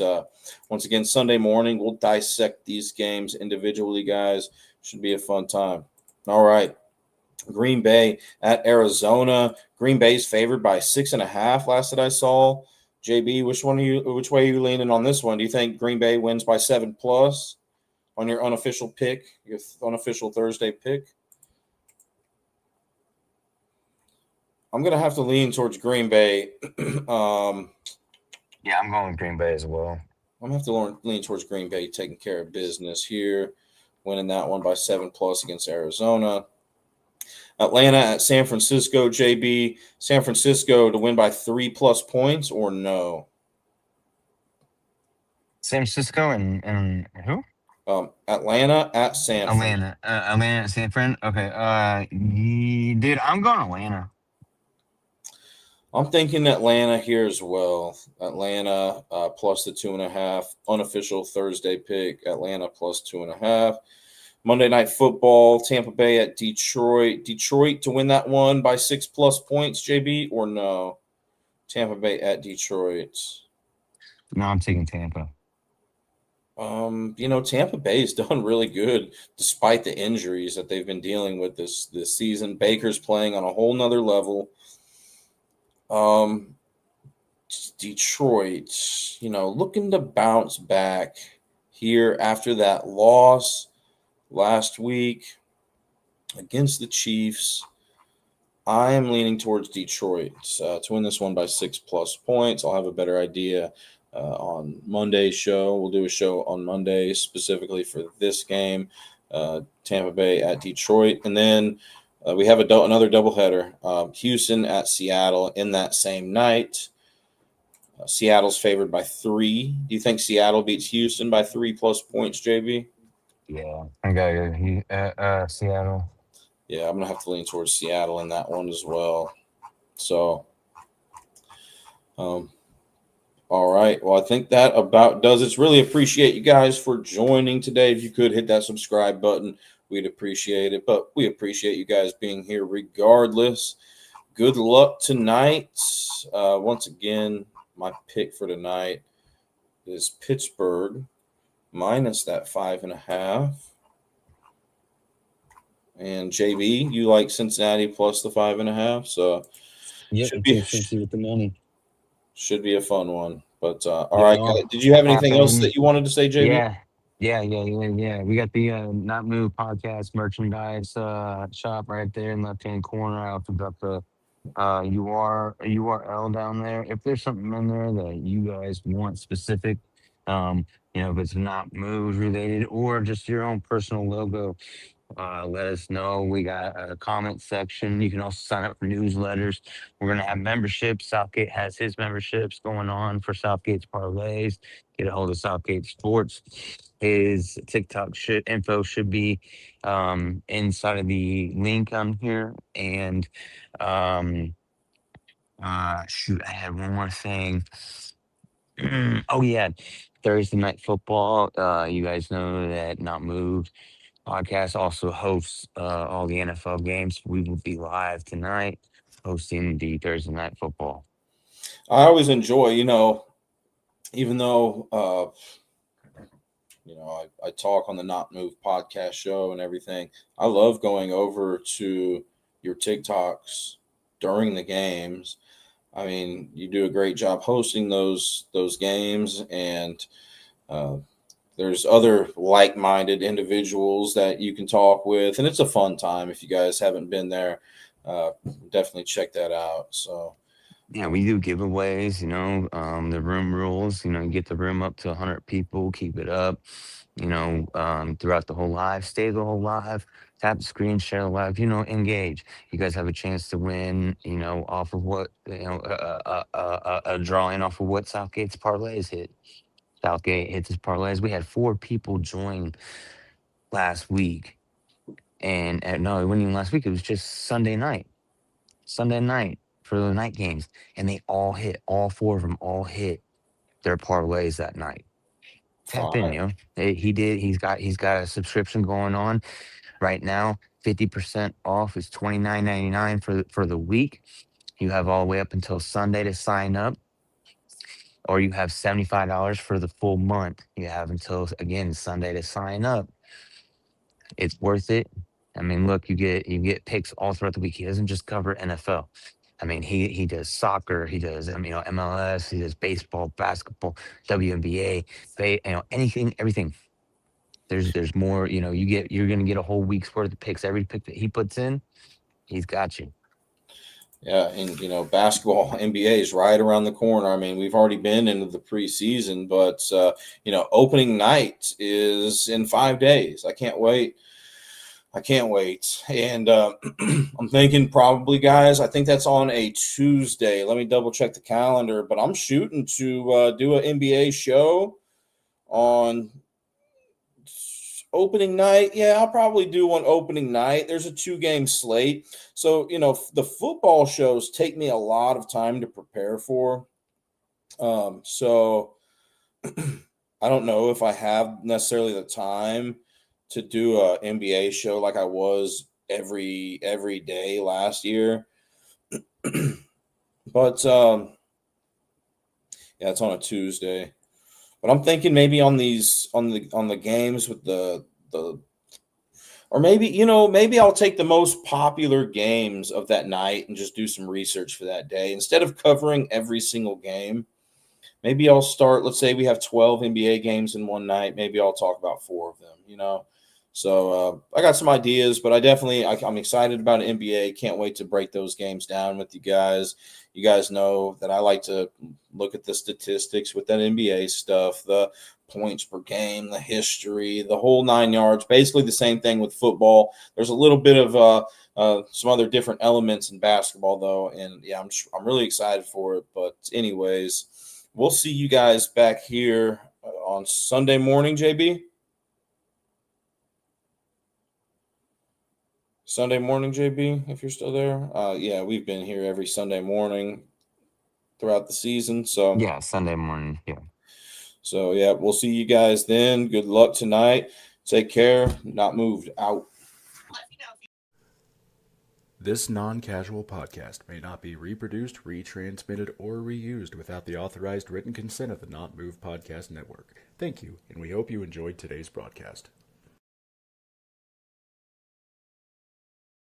once again, Sunday morning, we'll dissect these games individually, guys. Should be a fun time. All right. Green Bay at Arizona. Green Bay's favored by 6.5. Last that I saw. JB, which way are you leaning on this one? Do you think Green Bay wins by 7+ on your unofficial pick, your unofficial Thursday pick? I'm gonna have to lean towards Green Bay. Yeah, I'm going with Green Bay as well. I'm gonna have to lean towards Green Bay taking care of business here, winning that one by 7+ against Arizona. Atlanta at San Francisco, JB. San Francisco to win by 3+ points or no? San Francisco and who? Atlanta at Sanford. Atlanta at San Fran. Okay, dude, I'm going Atlanta. I'm thinking Atlanta here as well. Atlanta plus the 2.5. Unofficial Thursday pick. Atlanta plus 2.5. Monday Night Football. Tampa Bay at Detroit. Detroit to win that one by 6+ points. JB or no? Tampa Bay at Detroit. No, I'm taking Tampa. Tampa Bay's done really good despite the injuries that they've been dealing with this season. Baker's playing on a whole nother level. Detroit, looking to bounce back here after that loss last week against the Chiefs. I am leaning towards Detroit to win this one by 6+ points. I'll have a better idea on Monday's show. We'll do a show on Monday specifically for this game, Tampa Bay at Detroit. And then we have another doubleheader, Houston at Seattle in that same night. Seattle's favored by 3. Do you think Seattle beats Houston by 3+ points, JB? Yeah, I got you. Seattle. Yeah, I'm going to have to lean towards Seattle in that one as well. So, all right. Well, I think that about does it. Really appreciate you guys for joining today. If you could hit that subscribe button, we'd appreciate it. But we appreciate you guys being here regardless. good luck tonight. Once again, my pick for tonight is Pittsburgh minus that 5.5. And JB, you like Cincinnati plus the 5.5, so Yep, should I be took Cincy with the money. should be a fun one. But all You right, know, did you have anything else happen. that you wanted to say, JB? Yeah, yeah. We got the Not Move podcast merchandise shop right there in left hand corner. I also got the URL down there. If there's something in there that you guys want specific, if it's not move related or just your own personal logo, let us know. We got a comment section. You can also sign up for newsletters. We're gonna have memberships. Southgate has his memberships going on for Southgate's parlays. Get a hold of Southgate Sports. His TikTok info should be inside of the link on here. And um, shoot, I had one more thing. Oh yeah, Thursday night football. You guys know that Not Moved podcast also hosts all the NFL games. We will be live tonight hosting the Thursday night football. I always enjoy, even though I talk on the Not Move podcast show and everything. I love going over to your TikToks during the games. I mean, you do a great job hosting those games, and uh, there's other like-minded individuals that you can talk with, and it's a fun time. If you guys haven't been there, uh, definitely check that out. So, Yeah, we do giveaways, the room rules, you get the room up to 100 people, keep it up, throughout the whole live, stay the whole live, tap the screen, share the live, engage. You guys have a chance to win, off of what, a drawing off of what Southgate's parlays hit. Southgate hits his parlays. We had 4 people join last week. And no, it wasn't even last week. It was just Sunday night for the night games. And they all hit, all 4 of them all hit their parlays that night. Tap in, fine. He did. He's got a subscription going on right now. 50% off is $29.99 for the week. You have all the way up until Sunday to sign up, or you have $75 for the full month. You have until again Sunday to sign up. It's worth it. I mean, look, you get picks all throughout the week. He doesn't just cover NFL. I mean, he does soccer, he does MLS, he does baseball, basketball, WNBA, anything, everything. There's more. You're gonna get a whole week's worth of picks. Every pick that he puts in, he's got you. Yeah, and basketball NBA is right around the corner. I mean, we've already been into the preseason, but opening night is in 5 days. I can't wait. I can't wait. And I'm thinking probably, guys, I think that's on a Tuesday. Let me double check the calendar, but I'm shooting to do an NBA show on opening night. Yeah, I'll probably do one opening night. There's a 2-game slate. So, the football shows take me a lot of time to prepare for. So I don't know if I have necessarily the time to do a NBA show like I was every day last year. But yeah, it's on a Tuesday. But I'm thinking maybe on the games with the or maybe I'll take the most popular games of that night and just do some research for that day instead of covering every single game. Maybe I'll start. Let's say we have 12 NBA games in one night. Maybe I'll talk about 4 of them. So I got some ideas, but I'm excited about NBA. Can't wait to break those games down with you guys. You guys know that I like to look at the statistics with that NBA stuff, the points per game, the history, the whole 9 yards. Basically the same thing with football. There's a little bit of some other different elements in basketball, though, and yeah, I'm really excited for it. But anyways, we'll see you guys back here on Sunday morning, JB. Sunday morning, JB, if you're still there. Yeah, we've been here every Sunday morning throughout the season. So, Yeah, Sunday morning. Yeah. so yeah, we'll see you guys then. Good luck tonight. Take care. Not moved out. This non casual podcast may not be reproduced, retransmitted, or reused without the authorized written consent of the Not Move Podcast Network. Thank you, and we hope you enjoyed today's broadcast.